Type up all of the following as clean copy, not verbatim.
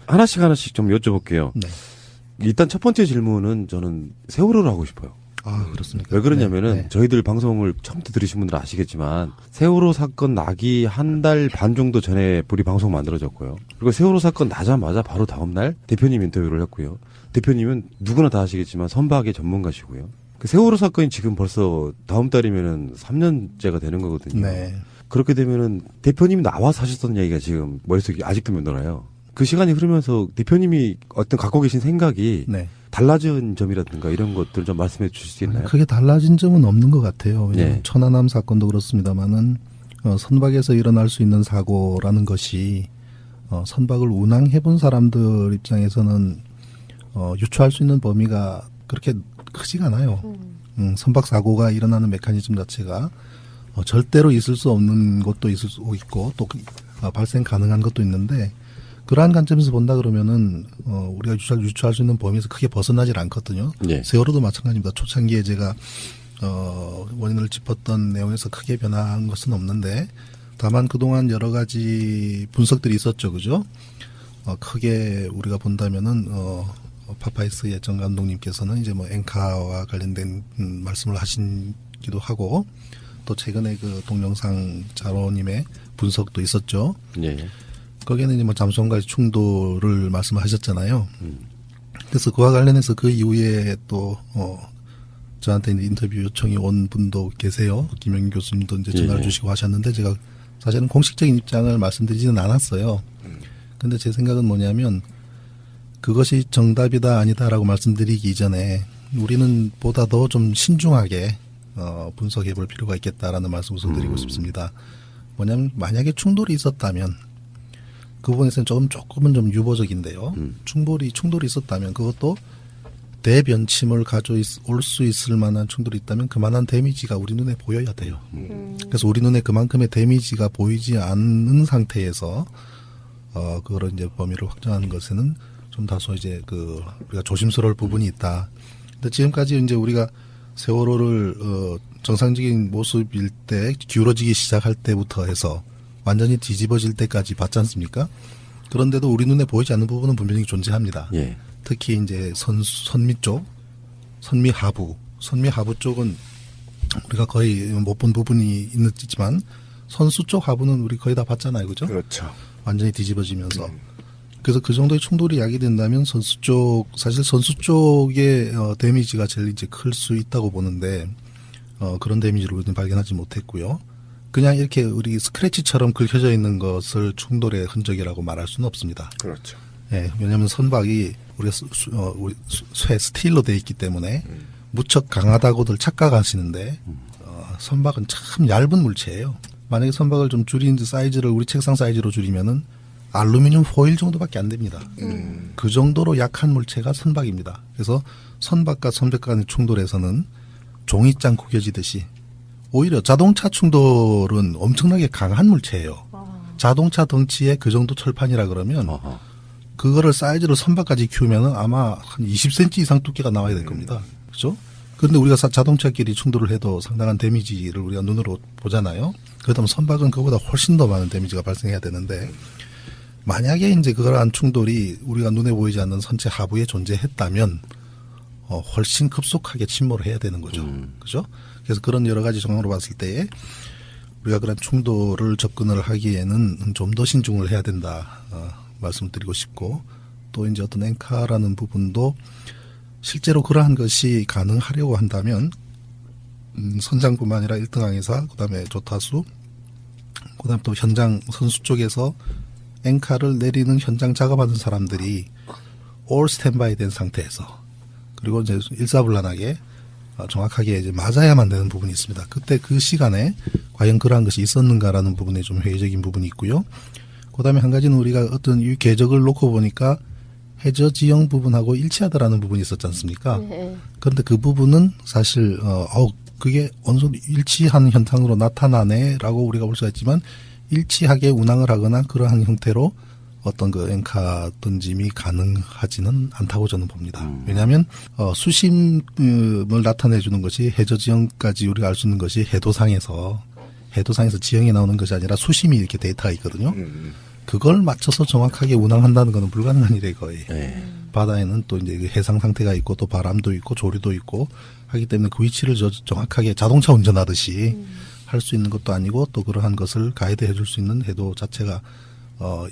하나씩 좀 여쭤볼게요. 네. 일단 첫 번째 질문은 저는 세월호를 하고 싶어요. 아, 그렇습니까? 왜 그러냐면은 네. 저희들 방송을 처음부터 들으신 분들은 아시겠지만 세월호 사건 나기 한 달 반 정도 전에 우리 방송 만들어졌고요. 그리고 세월호 사건 나자마자 바로 다음 날 대표님 인터뷰를 했고요. 대표님은 누구나 다 아시겠지만 선박의 전문가시고요. 그 세월호 사건이 지금 벌써 다음 달이면은 3년째가 되는 거거든요. 네. 그렇게 되면은 대표님이 나와서 하셨던 얘기가 지금 머릿속에 아직도 맴돌아요. 그 시간이 흐르면서 대표님이 어떤 갖고 계신 생각이 네. 달라진 점이라든가 이런 것들 좀 말씀해 주실 수 있나요? 크게 달라진 점은 없는 것 같아요. 왜냐하면 네. 천안함 사건도 그렇습니다만은 선박에서 일어날 수 있는 사고라는 것이 선박을 운항해본 사람들 입장에서는 유추할 수 있는 범위가 그렇게 크지가 않아요. 선박 사고가 일어나는 메커니즘 자체가 절대로 있을 수 없는 것도 있을 수 있고 또 발생 가능한 것도 있는데 그러한 관점에서 본다 그러면은 우리가 유추할 수 있는 범위에서 크게 벗어나질 않거든요. 네. 세월호도 마찬가지입니다. 초창기에 제가 원인을 짚었던 내용에서 크게 변한 것은 없는데 다만 그동안 여러 가지 분석들이 있었죠. 그죠? 크게 우리가 본다면은 파파이스의 정 감독님께서는 이제 뭐 엔카와 관련된 말씀을 하시기도 하고 또 최근에 그 동영상 자로님의 분석도 있었죠. 네. 거기에는 이제 뭐 잠수함과의 충돌을 말씀하셨잖아요. 그래서 그와 관련해서 그 이후에 또 저한테 이제 인터뷰 요청이 온 분도 계세요. 김영희 교수님도 이제 전화를 주시고 하셨는데 제가 사실은 공식적인 입장을 말씀드리지는 않았어요. 근데 제 생각은 뭐냐면 그것이 정답이다 아니다라고 말씀드리기 이전에 우리는 보다 더 좀 신중하게 분석해 볼 필요가 있겠다라는 말씀을 드리고 싶습니다. 뭐냐면 만약에 충돌이 있었다면 그 부분에서는 조금은 좀 유보적인데요. 충돌이 있었다면 그것도 대변침을 가져올 수 있을 만한 충돌이 있다면 그만한 데미지가 우리 눈에 보여야 돼요. 그래서 우리 눈에 그만큼의 데미지가 보이지 않는 상태에서 그걸 이제 범위를 확정하는 것에는 좀 다소 이제 우리가 조심스러울 부분이 있다. 근데 지금까지 이제 우리가 세월호를 정상적인 모습일 때 기울어지기 시작할 때부터 해서 완전히 뒤집어질 때까지 봤지 않습니까? 그런데도 우리 눈에 보이지 않는 부분은 분명히 존재합니다. 예. 특히 이제 선미 쪽, 선미 하부 쪽은 우리가 거의 못 본 부분이 있지만 선수 쪽 하부는 우리 거의 다 봤잖아요, 그죠? 그렇죠. 완전히 뒤집어지면서. 그래서 그 정도의 충돌이 야기된다면 사실 선수 쪽의 데미지가 제일 이제 클 수 있다고 보는데 그런 데미지를 우리는 발견하지 못했고요. 그냥 이렇게 우리 스크래치처럼 긁혀져 있는 것을 충돌의 흔적이라고 말할 수는 없습니다. 그렇죠. 예, 왜냐하면 선박이 우리가 우리 쇠 스틸로 돼 있기 때문에 무척 강하다고들 착각하시는데 선박은 참 얇은 물체예요. 만약에 선박을 좀 줄이는 사이즈를 우리 책상 사이즈로 줄이면은 알루미늄 호일 정도밖에 안 됩니다. 그 정도로 약한 물체가 선박입니다. 그래서 선박과 선박 간의 충돌에서는 종이장 구겨지듯이 오히려 자동차 충돌은 엄청나게 강한 물체예요. 자동차 덩치에 그 정도 철판이라 그러면 그거를 사이즈로 선박까지 키우면은 아마 한 20cm 이상 두께가 나와야 될 겁니다. 그렇죠? 그런데 우리가 자동차끼리 충돌을 해도 상당한 데미지를 우리가 눈으로 보잖아요. 그렇다면 선박은 그보다 훨씬 더 많은 데미지가 발생해야 되는데 만약에 이제 그러한 충돌이 우리가 눈에 보이지 않는 선체 하부에 존재했다면 훨씬 급속하게 침몰을 해야 되는 거죠. 그죠? 그래서 그런 여러 가지 정황으로 봤을 때에 우리가 그런 충돌을 접근을 하기에는 좀 더 신중을 해야 된다. 말씀을 드리고 싶고 또 이제 어떤 엔카라는 부분도 실제로 그러한 것이 가능하려고 한다면 선장뿐만 아니라 1등 항해사 그다음에 조타수 그다음에 또 현장 선수 쪽에서 엔카를 내리는 현장 작업하는 사람들이 올 스탠바이 된 상태에서 그리고 이제 일사불란하게 정확하게 이제 맞아야만 되는 부분이 있습니다. 그때 그 시간에 과연 그러한 것이 있었는가라는 부분에 좀 회의적인 부분이 있고요. 그다음에 한 가지는 우리가 어떤 이 궤적을 놓고 보니까 해저 지형 부분하고 일치하더라는 부분이 있었지 않습니까? 네. 그런데 그 부분은 사실 그게 어느 정도 일치한 현상으로 나타나네라고 우리가 볼 수가 있지만 일치하게 운항을 하거나 그러한 형태로 어떤 그 엔카 던짐이 가능하지는 않다고 저는 봅니다. 왜냐하면 수심을 나타내 주는 것이 해저 지형까지 우리가 알 수 있는 것이 해도상에서 지형이 나오는 것이 아니라 수심이 이렇게 데이터가 있거든요. 그걸 맞춰서 정확하게 운항한다는 것은 불가능한 일이에요, 거의. 네. 바다에는 또 이제 해상 상태가 있고 또 바람도 있고 조류도 있고 하기 때문에 그 위치를 정확하게 자동차 운전하듯이 할 수 있는 것도 아니고 또 그러한 것을 가이드해 줄 수 있는 해도 자체가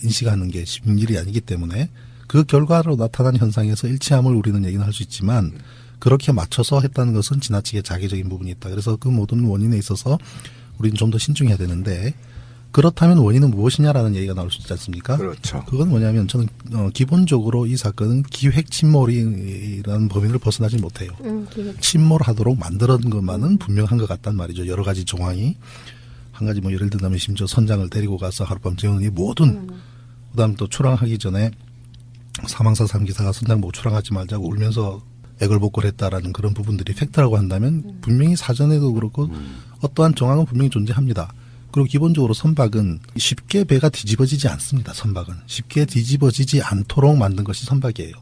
인식하는 게 쉬운 일이 아니기 때문에 그 결과로 나타난 현상에서 일치함을 우리는 얘기는 할 수 있지만 그렇게 맞춰서 했다는 것은 지나치게 자기적인 부분이 있다. 그래서 그 모든 원인에 있어서 우리는 좀 더 신중해야 되는데 그렇다면 원인은 무엇이냐라는 얘기가 나올 수 있지 않습니까? 그렇죠. 그건 뭐냐면 저는 기본적으로 이 사건은 기획 침몰이라는 범위를 벗어나지 못해요. 침몰하도록 만드는 것만은 분명한 것 같단 말이죠. 여러 가지 정황이. 한 가지 뭐 예를 들자면 심지어 선장을 데리고 가서 하룻밤 재우는 이 모든 그다음 또 출항하기 전에 사망사상 기사가 선장 보고 출항하지 말자고 울면서 애걸복걸했다라는 그런 부분들이 팩트라고 한다면 분명히 사전에도 그렇고 어떠한 정황은 분명히 존재합니다. 그리고 기본적으로 선박은 쉽게 배가 뒤집어지지 않습니다. 선박은 쉽게 뒤집어지지 않도록 만든 것이 선박이에요.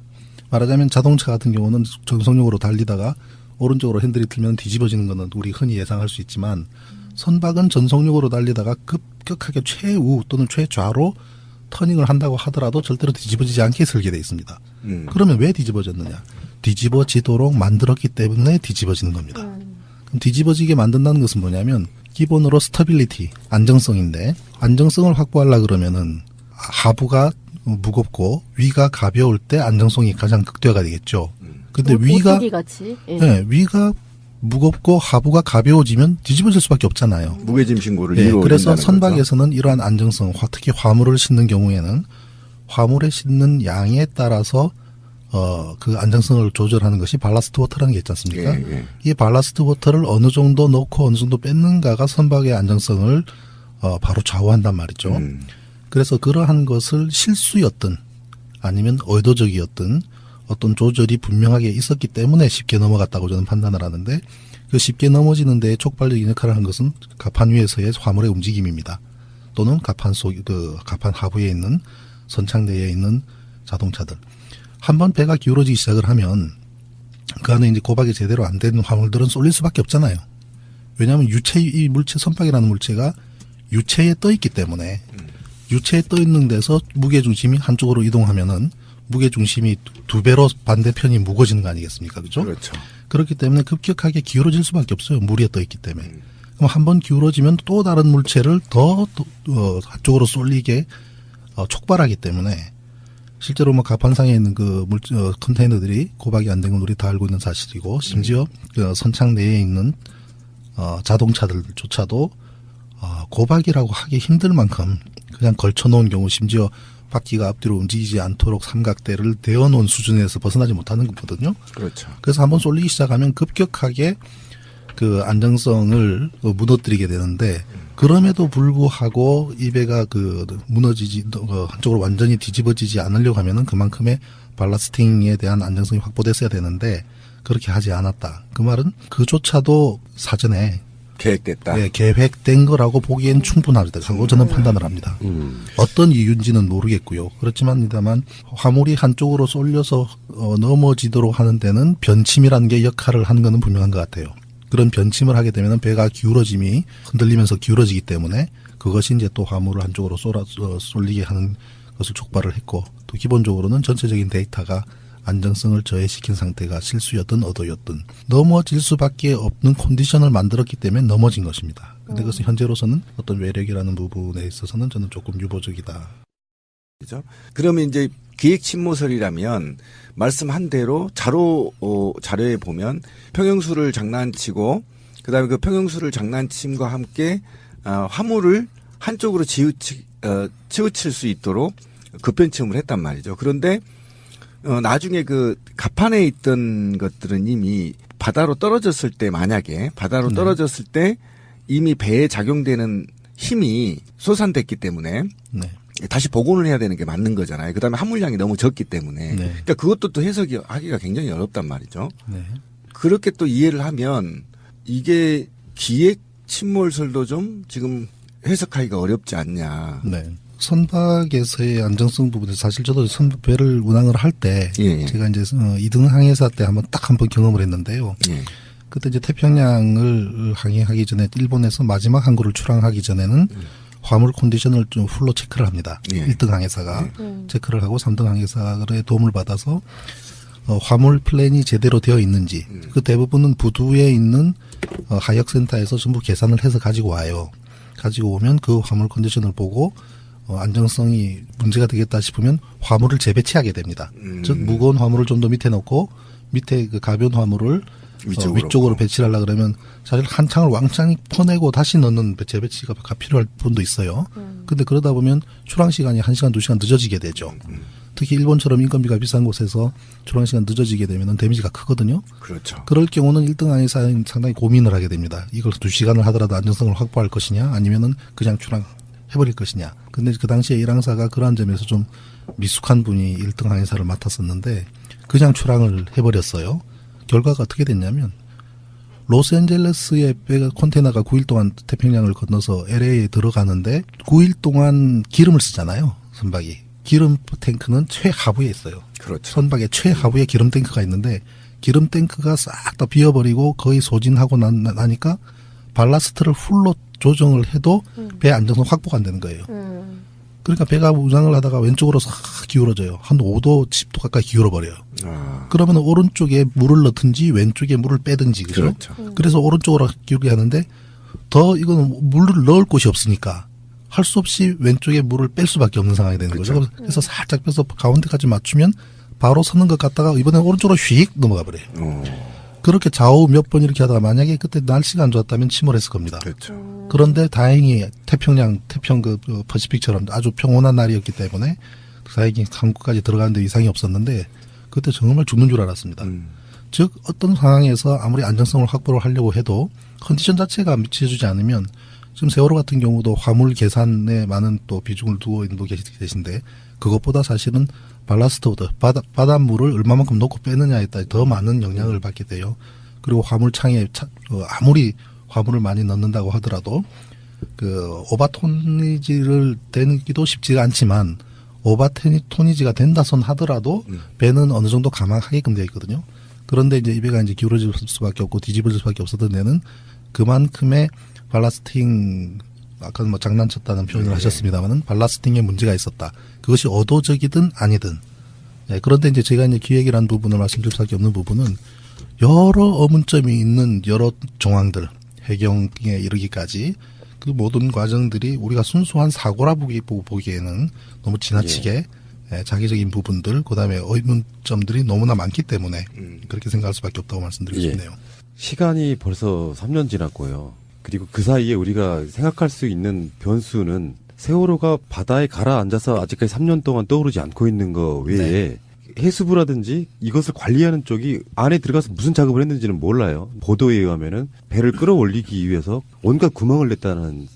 말하자면 자동차 같은 경우는 전속력으로 달리다가 오른쪽으로 핸들이 틀면 뒤집어지는 것은 우리 흔히 예상할 수 있지만 선박은 전속력으로 달리다가 급격하게 최우 또는 최좌로 터닝을 한다고 하더라도 절대로 뒤집어지지 않게 설계되어 있습니다. 그러면 왜 뒤집어졌느냐? 뒤집어지도록 만들었기 때문에 뒤집어지는 겁니다. 그럼 뒤집어지게 만든다는 것은 뭐냐면 기본으로 스타빌리티, 안정성인데 안정성을 확보하려고 그러면은 하부가 무겁고 위가 가벼울 때 안정성이 가장 극대화가 되겠죠. 근데 위가 같이. 예. 네, 위가 무겁고 하부가 가벼워지면 뒤집어질 수밖에 없잖아요. 무게짐 신고를 네, 이루어야 그래서 된다는 선박에서는 이러한 안정성, 특히 화물을 싣는 경우에는 화물에 싣는 양에 따라서 그 안정성을 조절하는 것이 발라스트 워터라는 게 있지 않습니까? 예, 예. 이 발라스트 워터를 어느 정도 넣고 어느 정도 뺏는가가 선박의 안정성을 바로 좌우한단 말이죠. 그래서 그러한 것을 실수였든 아니면 의도적이었든 어떤 조절이 분명하게 있었기 때문에 쉽게 넘어갔다고 저는 판단을 하는데 그 쉽게 넘어지는 데에 촉발적인 역할을 한 것은 갑판 위에서의 화물의 움직임입니다. 또는 갑판 하부에 있는 선창대에 있는 자동차들. 한번 배가 기울어지기 시작을 하면 그 안에 이제 고박이 제대로 안 된 화물들은 쏠릴 수밖에 없잖아요. 왜냐하면 이 물체 선박이라는 물체가 유체에 떠 있기 때문에 유체에 떠 있는 데서 무게 중심이 한쪽으로 이동하면은 무게 중심이 두 배로 반대편이 무거워지는 거 아니겠습니까? 그죠? 그렇죠. 그렇기 때문에 급격하게 기울어질 수밖에 없어요. 물 위에 떠 있기 때문에. 그럼 한번 기울어지면 또 다른 물체를 더 한쪽으로 쏠리게 촉발하기 때문에 실제로 뭐 갑판상에 있는 그 컨테이너들이 고박이 안 된 건 우리 다 알고 있는 사실이고 심지어 그 선창 내에 있는 자동차들조차도 고박이라고 하기 힘들 만큼 그냥 걸쳐놓은 경우 심지어 바퀴가 앞뒤로 움직이지 않도록 삼각대를 대어놓은 수준에서 벗어나지 못하는 거거든요. 그렇죠. 그래서 한번 쏠리기 시작하면 급격하게 그 안정성을 무너뜨리게 되는데 그럼에도 불구하고 이 배가 무너지지 한쪽으로 완전히 뒤집어지지 않으려고 하면은 그만큼의 발라스팅에 대한 안정성이 확보됐어야 되는데 그렇게 하지 않았다. 그 말은 그조차도 사전에 계획됐다. 네, 계획된 거라고 보기엔 충분하다고 저는 판단을 합니다. 어떤 이유인지는 모르겠고요. 그렇지만이다만 화물이 한쪽으로 쏠려서 넘어지도록 하는 데는 변침이라는 게 역할을 하는 것은 분명한 것 같아요. 그런 변침을 하게 되면 배가 기울어짐이 흔들리면서 기울어지기 때문에 그것이 이제 또 화물을 한쪽으로 쏠리게 하는 것을 촉발을 했고 또 기본적으로는 전체적인 데이터가 안정성을 저해시킨 상태가 실수였든 의도였든 넘어질 수밖에 없는 컨디션을 만들었기 때문에 넘어진 것입니다. 근데 그것은 현재로서는 어떤 외력이라는 부분에 있어서는 저는 조금 유보적이다. 그죠? 그러면 이제 기획 침몰설이라면 말씀한 대로 자료에 보면 평형수를 장난치고 그다음에 그 평형수를 장난침과 함께 화물을 한쪽으로 치우칠 수 있도록 급변침을 했단 말이죠. 그런데 나중에 그 갑판에 있던 것들은 이미 바다로 떨어졌을 때 만약에 바다로 떨어졌을 때 이미 배에 작용되는 힘이 솟아됐기 때문에 네. 다시 복원을 해야 되는 게 맞는 거잖아요. 그다음에 함물량이 너무 적기 때문에. 네. 그러니까 그것도 또 해석하기가 굉장히 어렵단 말이죠. 네. 그렇게 또 이해를 하면 이게 기획 침몰설도 좀 지금 해석하기가 어렵지 않냐. 네. 선박에서의 안정성 부분에서 사실 저도 배를 운항을 할 때 예. 제가 이제 2등 항해사 때 한 번 경험을 했는데요. 예. 그때 이제 태평양을 항해하기 전에 일본에서 마지막 항구를 출항하기 전에는 화물 컨디션을 좀 풀로 체크를 합니다. 예. 1등 항해사가 체크를 하고 3등 항해사의 도움을 받아서 화물 플랜이 제대로 되어 있는지 그 대부분은 부두에 있는 하역센터에서 전부 계산을 해서 가지고 와요. 가지고 오면 그 화물 컨디션을 보고 안정성이 문제가 되겠다 싶으면 화물을 재배치하게 됩니다. 즉 무거운 화물을 좀 더 밑에 놓고 밑에 그 가벼운 화물을 위쪽으로 배치를 하려고 그러면 사실 한 창을 왕창 퍼내고 다시 넣는 재배치가 필요할 부분도 있어요. 근데 그러다 보면 출항 시간이 1시간, 2시간 늦어지게 되죠. 특히 일본처럼 인건비가 비싼 곳에서 출항 시간 늦어지게 되면 데미지가 크거든요. 그렇죠. 그럴 경우는 1등 항해사는 상당히 고민을 하게 됩니다. 이걸 2시간을 하더라도 안정성을 확보할 것이냐 아니면은 그냥 출항해버릴 것이냐. 근데 그 당시에 1항사가 그러한 점에서 좀 미숙한 분이 1등 항해사를 맡았었는데 그냥 출항을 해버렸어요. 결과가 어떻게 됐냐면 로스앤젤레스의 컨테이너가 9일 동안 태평양을 건너서 LA에 들어가는데 9일 동안 기름을 쓰잖아요. 선박이. 기름 탱크는 최하부에 있어요. 그렇죠. 선박의 최하부에 기름 탱크가 있는데 기름 탱크가 싹 다 비어버리고 거의 소진하고 나니까 발라스트를 풀로 조정을 해도 배 안정성 확보가 안 되는 거예요. 그러니까 배가 운항을 하다가 왼쪽으로 싹 기울어져요. 한 5도, 10도 가까이 기울어버려요. 그러면 오른쪽에 물을 넣든지 왼쪽에 물을 빼든지, 그죠? 그렇죠. 그래서 오른쪽으로 기울게 하는데 더 이거는 물을 넣을 곳이 없으니까 할 수 없이 왼쪽에 물을 뺄 수밖에 없는 상황이 되는 그렇죠. 거죠. 그래서 살짝 빼서 가운데까지 맞추면 바로 서는 것 같다가 이번엔 오른쪽으로 휙 넘어가 버려요. 그렇게 좌우 몇 번 이렇게 하다가 만약에 그때 날씨가 안 좋았다면 침몰했을 겁니다. 그렇죠. 그런데 다행히 태평 퍼시픽처럼 아주 평온한 날이었기 때문에 다행히 한국까지 들어가는데 이상이 없었는데 그때 정말 죽는 줄 알았습니다. 즉 어떤 상황에서 아무리 안정성을 확보를 하려고 해도 컨디션 자체가 미쳐주지 않으면 지금 세월호 같은 경우도 화물 계산에 많은 또 비중을 두고 있는 분 계신데 그것보다 사실은 발라스트보다 바닷물을 얼마만큼 넣고 빼느냐에 따라 더 많은 영향을 받게 돼요. 그리고 화물창에 아무리 화물을 많이 넣는다고 하더라도 그 오바토니지를 되기도 쉽지가 않지만 오바토니지가 된다 손 하더라도 배는 어느 정도 감항하게끔 되어 있거든요. 그런데 이제 이 배가 이제 기울어질 수밖에 없고 뒤집어질 수밖에 없었던 데는 그만큼의 발라스팅 아까 뭐 장난쳤다는 표현을 하셨습니다만은 발라스팅에 문제가 있었다. 그것이 의도적이든 아니든. 네, 그런데 이제 제가 이제 기획이라는 부분을 말씀드릴 수밖에 없는 부분은 여러 어문점이 있는 여러 정황들 해경에 이르기까지 그 모든 과정들이 우리가 순수한 사고라 보기에는 너무 지나치게 자기적인 부분들 그다음에 의문점들이 너무나 많기 때문에 그렇게 생각할 수밖에 없다고 말씀드리고 싶네요. 시간이 벌써 3년 지났고요. 그리고 그 사이에 우리가 생각할 수 있는 변수는 세월호가 바다에 가라앉아서 아직까지 3년 동안 떠오르지 않고 있는 거 외에 해수부라든지 이것을 관리하는 쪽이 안에 들어가서 무슨 작업을 했는지는 몰라요. 보도에 의하면은 배를 끌어올리기 위해서 온갖 구멍을 냈다는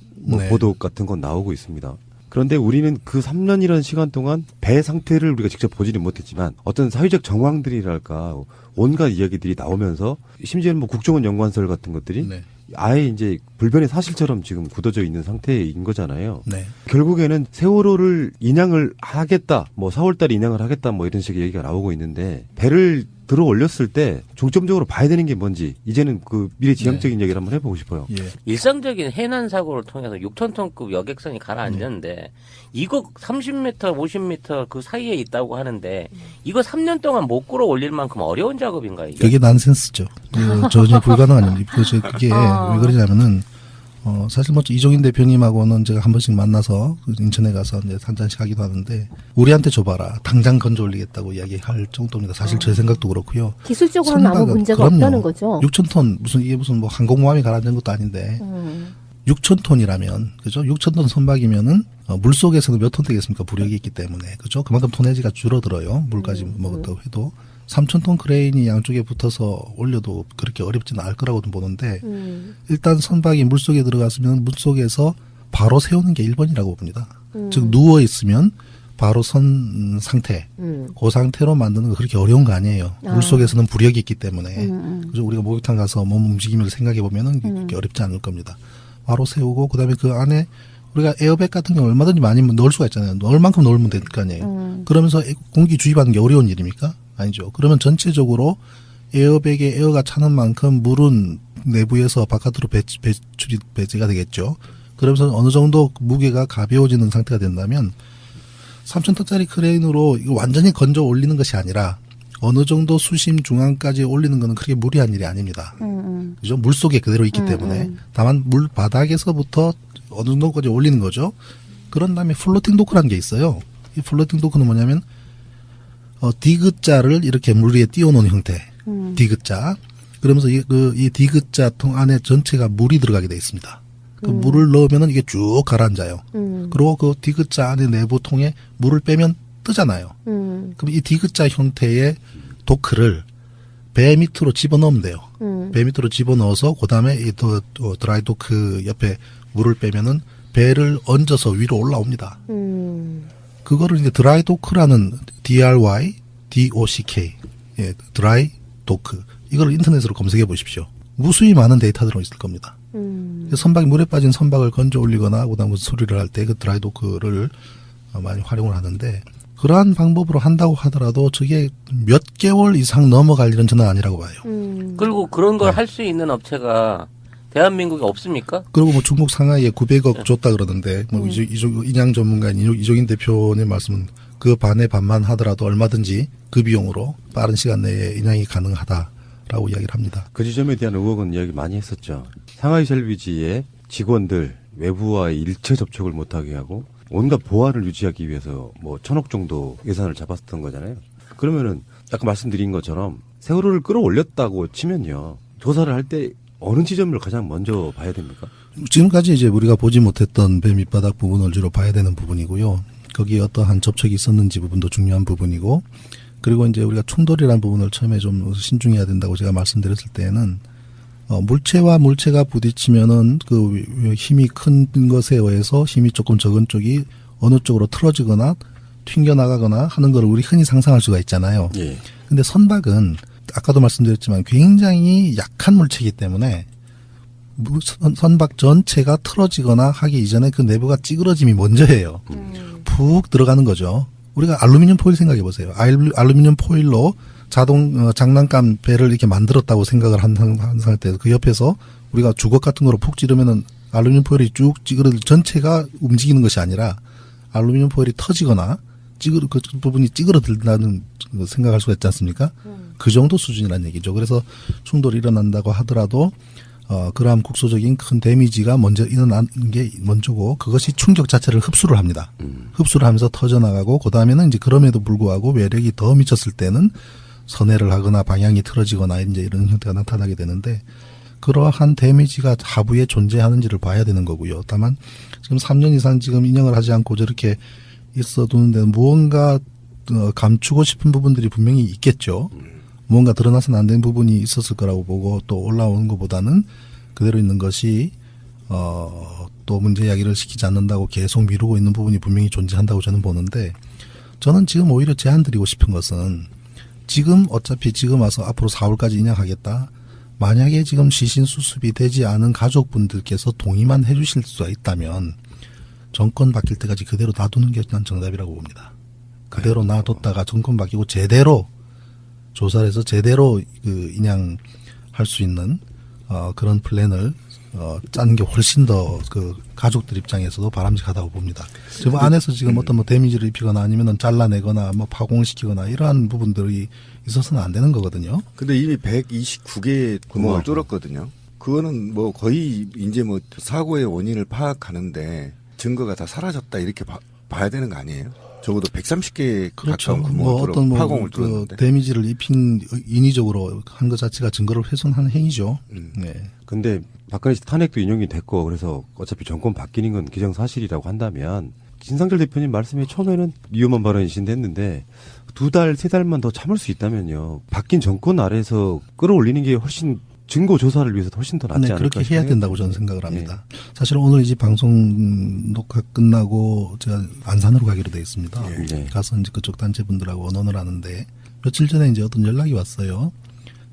보도 같은 건 나오고 있습니다. 그런데 우리는 그 3년이라는 시간 동안 배 상태를 우리가 직접 보지는 못했지만 어떤 사회적 정황들이랄까 온갖 이야기들이 나오면서 심지어는 뭐 국정원 연구원설 같은 것들이 아예 이제 불변의 사실처럼 지금 굳어져 있는 상태인 거잖아요. 결국에는 세월호를 인양을 하겠다, 뭐 4월달에 인양을 하겠다, 뭐 이런 식의 얘기가 나오고 있는데 배를 들어 올렸을 때 중점적으로 봐야 되는 게 뭔지 이제는 그 미래지향적인 얘기를 한번 해보고 싶어요. 일상적인 해난 사고를 통해서 6톤급 여객선이 가라앉았는데 이거 30m, 50m 그 사이에 있다고 하는데 이거 3년 동안 못 끌어올릴 만큼 어려운 작업인가요? 이게? 그게 난센스죠. 전혀 불가능한 일입니다. 그게 왜 그러냐면은 사실 뭐 이종인 대표님하고는 제가 한 번씩 만나서 인천에 가서 이제 한 잔씩 하기도 하는데 우리한테 줘봐라. 당장 건져 올리겠다고 이야기할 정도입니다. 사실 제 생각도 그렇고요. 기술적으로는 아무 문제가 없다는 거죠. 6,000톤 이게 무슨 뭐 항공모함이 가라앉은 것도 아닌데 6,000톤이라면 그죠? 6,000톤 선박이면은 물 속에서는 몇 톤 되겠습니까? 부력이 있기 때문에 그죠? 그만큼 톤내지가 줄어들어요. 물까지 먹었다고 해도 3,000톤 크레인이 양쪽에 붙어서 올려도 그렇게 어렵지는 않을 거라고도 보는데 일단 선박이 물속에 들어갔으면 물속에서 바로 세우는 게 1번이라고 봅니다. 즉 누워 있으면 바로 선 상태 그 상태로 만드는 거 그렇게 어려운 거 아니에요. 물속에서는 부력이 있기 때문에 그래서 우리가 목욕탕 가서 몸 움직임을 생각해 보면은 그렇게 어렵지 않을 겁니다. 바로 세우고 그다음에 그 안에 우리가 에어백 같은 경우 얼마든지 많이 넣을 수가 있잖아요. 넣을 만큼 넣으면 될 거 아니에요. 그러면서 공기 주입하는 게 어려운 일입니까? 아니죠. 그러면 전체적으로 에어백에 에어가 차는 만큼 물은 내부에서 바깥으로 배제가 되겠죠. 그러면서 어느 정도 무게가 가벼워지는 상태가 된다면 3,000톤짜리 크레인으로 이거 완전히 건져 올리는 것이 아니라 어느 정도 수심 중앙까지 올리는 것은 그렇게 무리한 일이 아닙니다. 그죠? 물 속에 그대로 있기 때문에 다만 물 바닥에서부터 어느 정도까지 올리는 거죠. 그런 다음에 플로팅 도크라는 게 있어요. 이 플로팅 도크는 뭐냐면 디귿자를 이렇게 물 위에 띄워놓은 형태. 디귿자. 그러면서 이 디귿자 통 안에 전체가 물이 들어가게 돼 있습니다. 그 물을 넣으면은 이게 쭉 가라앉아요. 그리고 그 디귿자 안에 내부 통에 물을 빼면 뜨잖아요. 그럼 이 디귿자 형태의 도크를 배 밑으로 집어넣으면 돼요. 배 밑으로 집어넣어서 그다음에 이 드라이 도크 옆에 물을 빼면은 배를 얹어서 위로 올라옵니다. 그거를 이제 드라이 도크라는 DRY, DOCK, 예, 드라이 도크. 이걸 인터넷으로 검색해 보십시오. 무수히 많은 데이터들이 있을 겁니다. 선박이 물에 빠진 선박을 건져 올리거나 그다음 수리를 할 때 그 드라이 도크를 많이 활용을 하는데 그러한 방법으로 한다고 하더라도 저게 몇 개월 이상 넘어갈 일은 저는 아니라고 봐요. 그리고 그런 걸 할 수 있는 업체가 대한민국에 없습니까? 그리고 뭐 중국 상하이에 900억 줬다 그러는데 뭐 인양 전문가인 이종인 대표님 말씀은 그 반의 반만 하더라도 얼마든지 그 비용으로 빠른 시간 내에 인양이 가능하다라고 이야기를 합니다. 그 지점에 대한 의혹은 이야기 많이 했었죠. 상하이 셀비지의 직원들 외부와의 일체 접촉을 못하게 하고 온갖 보안을 유지하기 위해서 뭐 1,000억 정도 예산을 잡았었던 거잖아요. 그러면은 아까 말씀드린 것처럼 세월호를 끌어올렸다고 치면요. 조사를 할 때 어느 지점을 가장 먼저 봐야 됩니까? 지금까지 이제 우리가 보지 못했던 배 밑바닥 부분을 주로 봐야 되는 부분이고요. 거기에 어떠한 접촉이 있었는지 부분도 중요한 부분이고, 그리고 이제 우리가 충돌이라는 부분을 처음에 좀 신중해야 된다고 제가 말씀드렸을 때에는 물체와 물체가 부딪히면은 그 힘이 큰 것에 의해서 힘이 조금 적은 쪽이 어느 쪽으로 틀어지거나 튕겨나가거나 하는 걸 우리 흔히 상상할 수가 있잖아요. 예. 근데 선박은 아까도 말씀드렸지만 굉장히 약한 물체이기 때문에 선박 전체가 틀어지거나 하기 이전에 그 내부가 찌그러짐이 먼저예요. 푹 들어가는 거죠. 우리가 알루미늄 포일 생각해 보세요. 알루미늄 포일로 자동 장난감 배를 이렇게 만들었다고 생각을 한 상태 그 옆에서 우리가 주걱 같은 거로 푹 찌르면은 알루미늄 포일이 쭉 전체가 움직이는 것이 아니라 알루미늄 포일이 터지거나 그 부분이 찌그러든다는 생각할 수가 있지 않습니까? 그 정도 수준이라는 얘기죠. 그래서 충돌이 일어난다고 하더라도 그러한 국소적인 큰 데미지가 먼저 일어나는 게 먼저고 그것이 충격 자체를 흡수를 합니다. 흡수를 하면서 터져나가고 그다음에는 이제 그럼에도 불구하고 외력이 더 미쳤을 때는 선회를 하거나 방향이 틀어지거나 이제 이런 형태가 나타나게 되는데 그러한 데미지가 하부에 존재하는지를 봐야 되는 거고요. 다만 지금 3년 이상 지금 인양을 하지 않고 저렇게 있어두는데 무언가 감추고 싶은 부분들이 분명히 있겠죠. 무언가 드러나서는 안 되는 부분이 있었을 거라고 보고 또 올라오는 것보다는 그대로 있는 것이 또 문제 야기를 시키지 않는다고 계속 미루고 있는 부분이 분명히 존재한다고 저는 보는데 저는 지금 오히려 제안드리고 싶은 것은 지금 어차피 지금 와서 앞으로 4월까지 인양하겠다. 만약에 지금 시신 수습이 되지 않은 가족분들께서 동의만 해주실 수가 있다면 정권 바뀔 때까지 그대로 놔두는 게 난 정답이라고 봅니다. 그대로 놔뒀다가 정권 바뀌고 제대로 조사를 해서 제대로 그 인양할 수 있는 그런 플랜을 짜는 게 훨씬 더 그 가족들 입장에서도 바람직하다고 봅니다. 지금 안에서 지금 어떤 뭐 데미지를 입히거나 아니면은 잘라내거나 뭐 파공시키거나 이러한 부분들이 있어서는 안 되는 거거든요. 근데 이미 129개의 구멍을 뚫었거든요. 그거는 뭐 거의 이제 뭐 사고의 원인을 파악하는데 증거가 다 사라졌다 이렇게 봐야 되는 거 아니에요? 적어도 130개 그렇죠. 가까운 구멍을 뭐 어떤 뭐 파공을 그 뚫었는데 데미지를 입힌 인위적으로 한 것 자체가 증거를 훼손하는 행위죠. 네. 근데 박근혜 씨 탄핵도 인용이 됐고 그래서 어차피 정권 바뀌는 건 기정사실이라고 한다면 진상철 대표님 말씀에 처음에는 위험한 발언이신데 했는데 2달, 3달만 더 참을 수 있다면요. 바뀐 정권 아래에서 끌어올리는 게 훨씬 증거 조사를 위해서 훨씬 더 낫지 않을까 그렇게 싶어요. 해야 된다고 저는 생각을 합니다. 사실 오늘 이제 방송 녹화 끝나고 제가 안산으로 가기로 돼 있습니다. 네. 가서 이제 그쪽 단체분들하고 언론을 하는데 며칠 전에 이제 어떤 연락이 왔어요.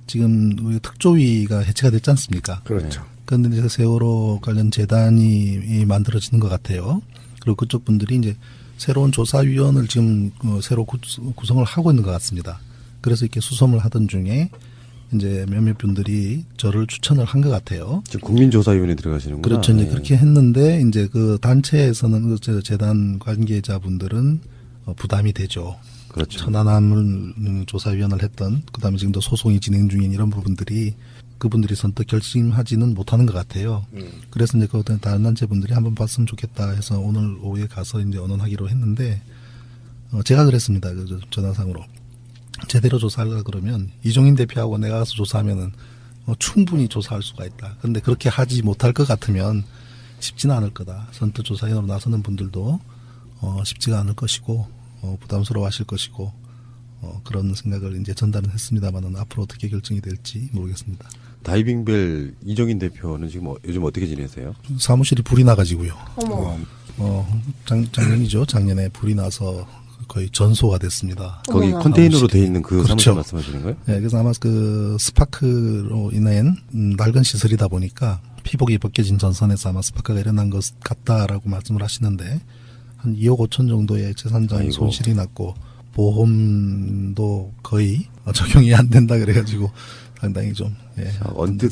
지금 우리 특조위가 해체가 됐지 않습니까? 그렇죠. 그런데 이제 세월호 관련 재단이 만들어지는 것 같아요. 그리고 그쪽 분들이 이제 새로운 조사위원을 지금 새로 구성을 하고 있는 것 같습니다. 그래서 이렇게 수소를 하던 중에 이제 몇몇 분들이 저를 추천을 한 것 같아요. 지금 국민조사위원회 들어가시는구나. 그렇죠. 이제 네. 그렇게 했는데 이제 그 단체에서는 그 재단 관계자분들은 부담이 되죠. 그렇죠. 천안함을 조사위원을 했던 그다음에 지금도 소송이 진행 중인 이런 부분들이 그분들이 선뜻 결심하지는 못하는 것 같아요. 그래서 이제 그 다른 단체 분들이 한번 봤으면 좋겠다 해서 오늘 오후에 가서 이제 언론하기로 했는데 제가 그랬습니다. 그 전화상으로 제대로 조사하려 그러면 이종인 대표하고 내가 가서 조사하면은 충분히 조사할 수가 있다. 그런데 그렇게 하지 못할 것 같으면 쉽지는 않을 거다. 선뜻 조사위원으로 나서는 분들도 쉽지가 않을 것이고 부담스러워하실 것이고 그런 생각을 이제 전달은 했습니다만은 앞으로 어떻게 결정이 될지 모르겠습니다. 다이빙벨 이종인 대표는 지금 요즘 어떻게 지내세요? 사무실이 불이 나가지고요. 어머. 작년이죠. 작년에 불이 나서 거의 전소가 됐습니다. 거기 어머나. 컨테이너로 돼 있는 그 그렇죠. 사무실 말씀하시는 거예요? 네, 그래서 아마 그 스파크로 인한 낡은 시설이다 보니까 피복이 벗겨진 전선에서 아마 스파크가 일어난 것 같다라고 말씀을 하시는데 한 2억 5천 정도의 재산장 아이고. 손실이 났고 보험도 거의 적용이 안 된다 그래가지고 상당히 좀 언뜻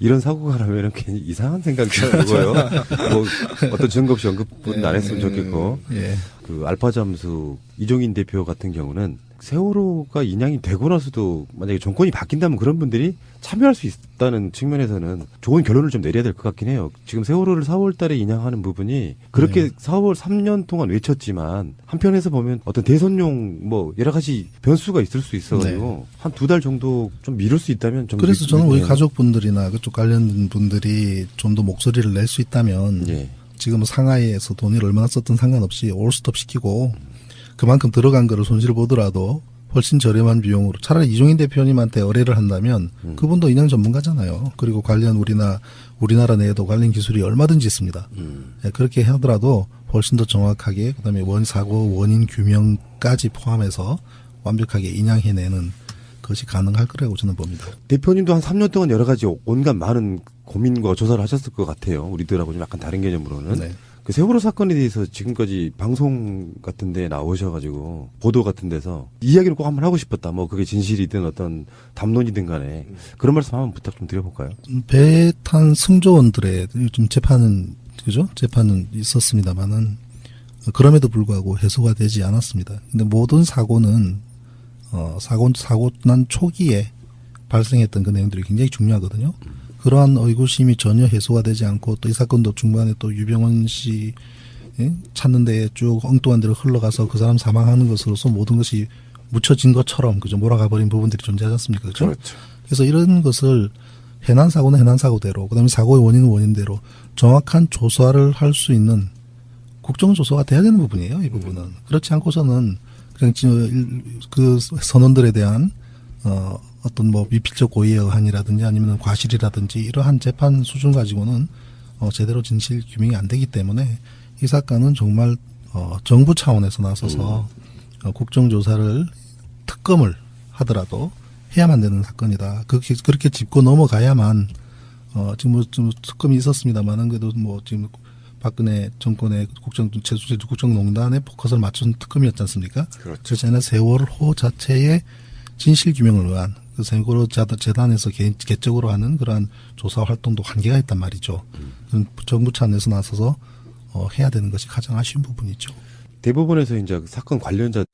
이런 사고가 나면 괜히 이상한 생각이 들고요. 뭐 어떤 증거 없이 언급은 안 했으면 좋겠고. 예. 그 알파잠수 이종인 대표 같은 경우는 세월호가 인양이 되고 나서도 만약에 정권이 바뀐다면 그런 분들이 참여할 수 있다는 측면에서는 좋은 결론을 좀 내려야 될 것 같긴 해요. 지금 세월호를 4월 달에 인양하는 부분이 그렇게 4월 3년 동안 외쳤지만 한편에서 보면 어떤 대선용 뭐 여러 가지 변수가 있을 수 있어가지고 한 2달 정도 좀 미룰 수 있다면 좀 그래서 저는 우리 가족분들이나 그쪽 관련 분들이 좀 더 목소리를 낼 수 있다면 예. 지금 상하이에서 돈을 얼마나 썼든 상관없이 올스톱 시키고 그만큼 들어간 거를 손실 보더라도 훨씬 저렴한 비용으로 차라리 이종인 대표님한테 의뢰를 한다면 그분도 인양 전문가잖아요. 그리고 관련 우리나라 내에도 관련 기술이 얼마든지 있습니다. 예, 그렇게 하더라도 훨씬 더 정확하게 그다음에 사고 원인 규명까지 포함해서 완벽하게 인양해내는 것이 가능할 거라고 저는 봅니다. 대표님도 한 3년 동안 여러 가지 온갖 많은 고민과 조사를 하셨을 것 같아요. 우리들하고 좀 약간 다른 개념으로는. 네. 그 세월호 사건에 대해서 지금까지 방송 같은 데 나오셔가지고 보도 같은 데서 이야기를 꼭 한번 하고 싶었다. 뭐 그게 진실이든 어떤 담론이든 간에 그런 말씀 한번 부탁 좀 드려볼까요? 배에 탄 승조원들의 좀 재판은 있었습니다만은 그럼에도 불구하고 해소가 되지 않았습니다. 근데 모든 사고는 사고 난 초기에 발생했던 그 내용들이 굉장히 중요하거든요. 그러한 의구심이 전혀 해소가 되지 않고 또 이 사건도 중간에 또 유병원 씨 찾는 데에 쭉 엉뚱한 데로 흘러가서 그 사람 사망하는 것으로서 모든 것이 묻혀진 것처럼 그죠 몰아가 버린 부분들이 존재하지 않습니까? 그렇죠? 그렇죠. 그래서 이런 것을 해난 사고는 해난 사고대로 그다음에 사고의 원인은 원인대로 정확한 조사를 할 수 있는 국정조사가 돼야 되는 부분이에요. 이 부분은 그렇지 않고서는 그냥 그 선원들에 대한 어떤 뭐 미필적 고의에 의한이라든지 아니면 과실이라든지 이러한 재판 수준 가지고는 제대로 진실 규명이 안 되기 때문에 이 사건은 정말 정부 차원에서 나서서 국정조사를 특검을 하더라도 해야만 되는 사건이다. 그렇게 짚고 넘어가야만 지금 뭐 좀 특검이 있었습니다만은 그래도 뭐 지금 박근혜 정권의 국정농단에 포커스를 맞춘 특검이었지 않습니까? 그렇죠. 그래서 저는 세월호 자체의 진실 규명을 위한 그 세월호 재단에서 개적으로 하는 그러한 조사 활동도 한계가 있단 말이죠. 정부 차원에서 나서서 해야 되는 것이 가장 아쉬운 부분이죠. 대법원에서 이제 사건 관련자